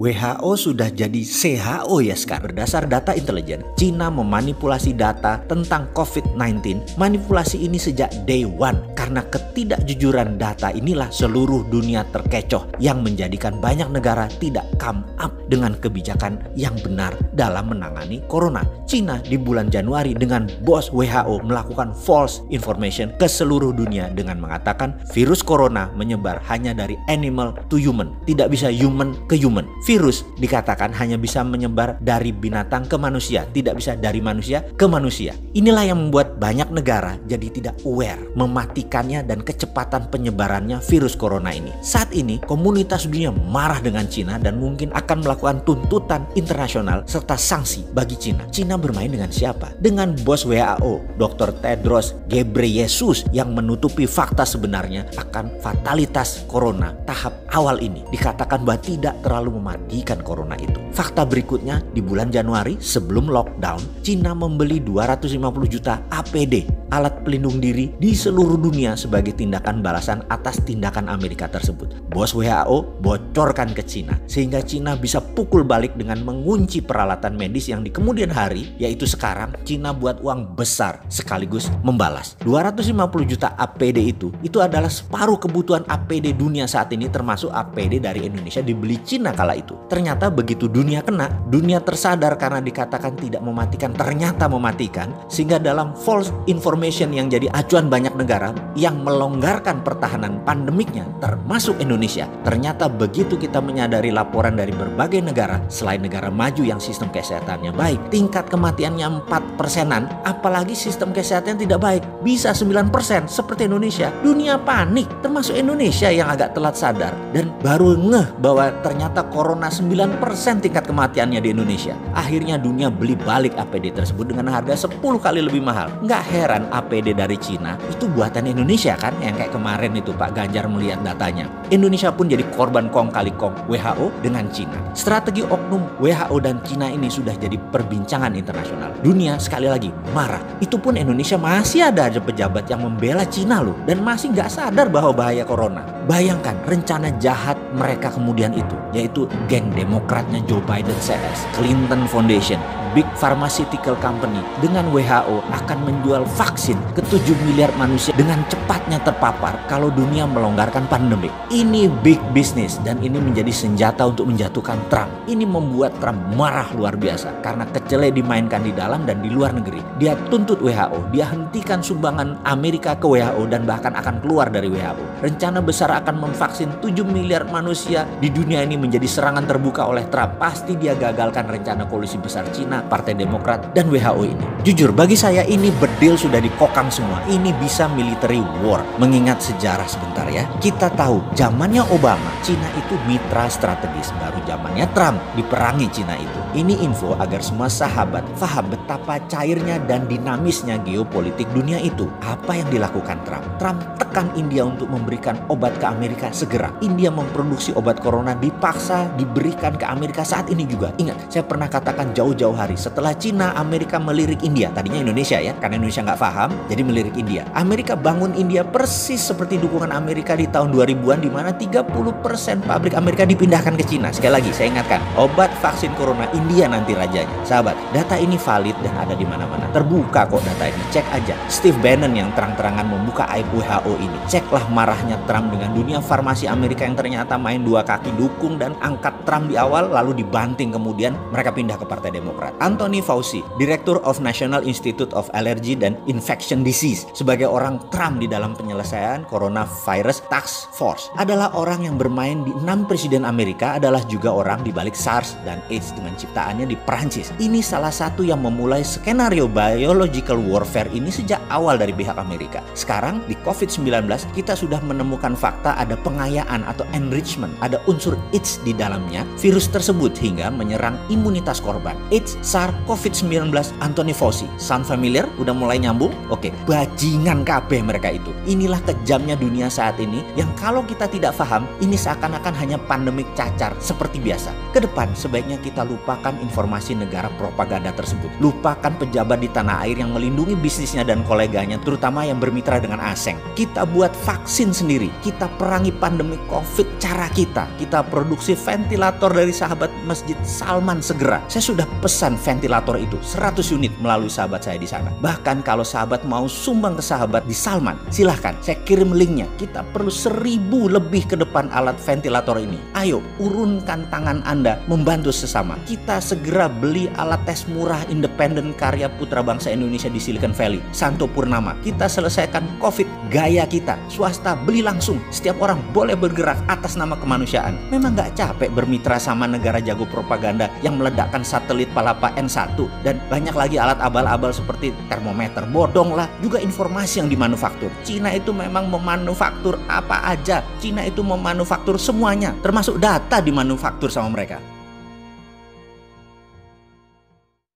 WHO sudah jadi WHO ya sekarang. Berdasar data intelijen, Cina memanipulasi data tentang COVID-19. Manipulasi ini sejak day one. Karena ketidakjujuran data inilah seluruh dunia terkecoh yang menjadikan banyak negara tidak come up dengan kebijakan yang benar dalam menangani corona. Cina di bulan Januari dengan bos WHO melakukan false information ke seluruh dunia dengan mengatakan virus corona menyebar hanya dari animal to human, tidak bisa human ke human. Virus dikatakan hanya bisa menyebar dari binatang ke manusia, tidak bisa dari manusia ke manusia. Inilah yang membuat banyak negara jadi tidak aware mematikannya dan kecepatan penyebarannya virus corona ini. Saat ini komunitas dunia marah dengan Cina dan mungkin akan melakukan tuntutan internasional serta sanksi bagi Cina. Cina bermain dengan siapa? Dengan bos WHO, Dr. Tedros Ghebreyesus, yang menutupi fakta sebenarnya akan fatalitas corona tahap awal ini. Dikatakan bahwa tidak terlalu mematikan corona itu. Fakta berikutnya, di bulan Januari sebelum lockdown, Cina membeli 250 juta APD, alat pelindung diri, di seluruh dunia sebagai tindakan balasan atas tindakan Amerika tersebut. Bos WHO bocorkan ke Cina sehingga Cina bisa pukul balik dengan mengunci peralatan medis yang di kemudian hari, yaitu sekarang Cina buat uang besar sekaligus membalas. 250 juta APD itu adalah separuh kebutuhan APD dunia saat ini, termasuk APD dari Indonesia dibeli Cina kala itu. Ternyata begitu dunia kena, dunia tersadar karena dikatakan tidak mematikan, ternyata mematikan, sehingga dalam false information yang jadi acuan banyak negara yang melonggarkan pertahanan pandemiknya termasuk Indonesia. Ternyata begitu kita menyadari laporan dari berbagai negara selain negara maju yang sistem kesehatannya baik, tingkat kematiannya 4%-an, apalagi sistem kesehatan tidak baik bisa 9% seperti Indonesia. Dunia panik, termasuk Indonesia yang agak telat sadar dan baru ngeh bahwa ternyata corona 9% tingkat kematiannya di Indonesia. Akhirnya dunia beli balik APD tersebut dengan harga 10 kali lebih mahal. Nggak heran APD dari Cina itu buatan Indonesia kan, yang kayak kemarin itu Pak Ganjar melihat datanya. Indonesia pun jadi korban kong kali kong WHO dengan Cina. Strategi oknum WHO dan Cina ini sudah jadi perbincangan internasional. Dunia sekali lagi marah. Itu pun Indonesia masih ada aja pejabat yang membela Cina loh, dan masih nggak sadar bahwa bahaya corona. Bayangkan rencana jahat mereka kemudian itu, yaitu geng demokratnya Joe Biden CS, Clinton Foundation, big pharmaceutical company dengan WHO akan menjual vaksin ke 7 miliar manusia dengan cepatnya terpapar kalau dunia melonggarkan pandemi. Ini big business dan ini menjadi senjata untuk menjatuhkan Trump. Ini membuat Trump marah luar biasa karena kecele dimainkan di dalam dan di luar negeri. Dia tuntut WHO, dia hentikan sumbangan Amerika ke WHO dan bahkan akan keluar dari WHO. Rencana besar akan memvaksin 7 miliar manusia di dunia ini menjadi serangan terbuka oleh Trump. Pasti dia gagalkan rencana koalisi besar Cina, Partai Demokrat, dan WHO ini. Jujur, bagi saya ini bedil sudah dikokang semua. Ini bisa military war. Mengingat sejarah sebentar ya. Kita tahu zamannya Obama, Cina itu mitra strategis. Baru zamannya Trump diperangi Cina itu. Ini info agar semua sahabat paham betapa cairnya dan dinamisnya geopolitik dunia itu. Apa yang dilakukan Trump? Trump tekan India untuk memberikan obat ke Amerika segera. India memproduksi obat corona dipaksa diberikan ke Amerika saat ini juga. Ingat, saya pernah katakan jauh-jauh hari setelah Cina, Amerika melirik India. Tadinya Indonesia ya, karena Indonesia nggak paham, jadi melirik India. Amerika bangun India persis seperti dukungan Amerika di tahun 2000-an, di mana 30% pabrik Amerika dipindahkan ke Cina. Sekali lagi, saya ingatkan, obat vaksin corona India nanti rajanya. Sahabat, data ini valid dan ada di mana-mana. Terbuka kok data ini, cek aja. Steve Bannon yang terang-terangan membuka aib WHO ini. Ceklah marahnya Trump dengan dunia farmasi Amerika yang ternyata main dua kaki, dukung dan angkat Trump di awal, lalu dibanting kemudian mereka pindah ke Partai Demokrat. Anthony Fauci, Director of National Institute of Allergy and Infection Disease, sebagai orang Trump di dalam penyelesaian Coronavirus Task Force, adalah orang yang bermain di 6 presiden Amerika, adalah juga orang di balik SARS dan AIDS dengan ciptaannya di Perancis. Ini salah satu yang memulai skenario biological warfare ini sejak awal dari pihak Amerika. Sekarang di COVID-19 kita sudah menemukan fakta ada pengayaan atau enrichment, ada unsur AIDS di dalamnya virus tersebut hingga menyerang imunitas korban. AIDS SARS COVID-19 Anthony Fauci. Sound familiar? Udah mulai nyambung? Oke, bajingan kabeh mereka itu. Inilah kejamnya dunia saat ini yang kalau kita tidak paham, ini seakan-akan hanya pandemik cacar seperti biasa. Kedepan sebaiknya kita lupakan informasi negara propaganda tersebut. Lupakan pejabat di tanah air yang melindungi bisnisnya dan koleganya, terutama yang bermitra dengan asing. Kita buat vaksin sendiri. Kita perangi pandemi COVID cara kita. Kita produksi ventilator dari sahabat Masjid Salman segera. Saya sudah pesan ventilator itu 100 unit melalui sahabat saya di sana. Bahkan kalau sahabat mau sumbang ke sahabat di Salman, silahkan saya kirim linknya. Kita perlu 1000 lebih ke depan alat ventilator ini. Ayo urunkan tangan Anda membantu sesama. Kita segera beli alat tes murah independen karya putra bangsa Indonesia di Silicon Valley, Santo Purnama. Kita selesaikan COVID gaya kita. Swasta beli langsung. Setiap orang boleh bergerak atas nama kemanusiaan. Memang nggak capek bermitra sama negara jago propaganda yang meledakkan satelit Palapa N1 dan banyak lagi alat abal-abal seperti termometer. Bodong lah, juga informasi yang dimanufaktur. Cina itu memang memanufaktur apa aja. Cina itu memanufaktur semuanya, termasuk data dimanufaktur sama mereka.